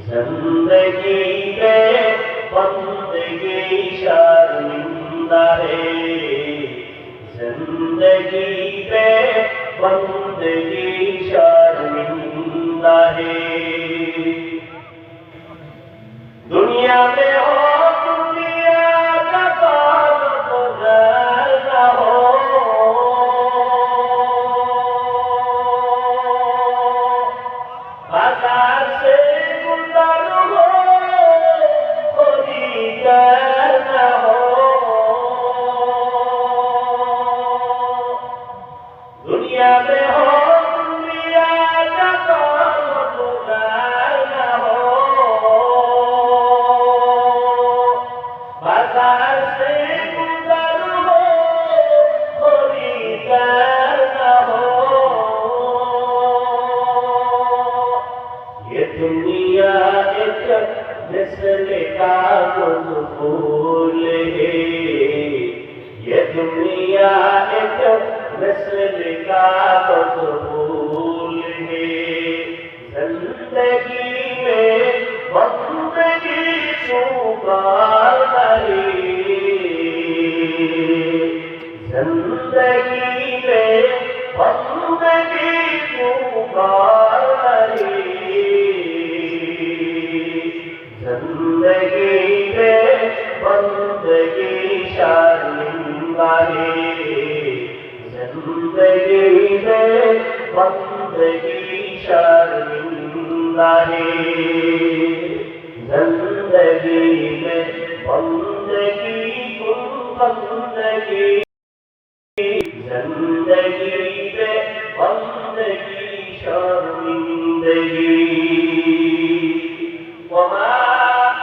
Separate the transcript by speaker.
Speaker 1: जिंदगी पे बंदगी शर्मिंदा है, जिंदगी पे बंदगी शर्मिंदा है। दुनिया में हो दुनिया का ताल्लुक गैर न हो, बाजार से गुजर हो कोई गैर न हो। दुनिया में हो दुनिया का ताल्लुक गैर न हो, बाजार से गुजर हो कोई गैर न हो। ये दुनिया एक मिस्र का फूल है, ये दुनिया एक मिस्र का फूल है। जिंदगी में बंदगी छुपार नहीं, जिंदगी में बंदगी छुपार नहीं, जिंदगी में बंदगी शर्मिंदा है, जिंदगी में बंदगी शर्मिंदा है। जिंदगी में बंदगी बंदगी, जिंदगी में बंदगी शर्मिंदगी।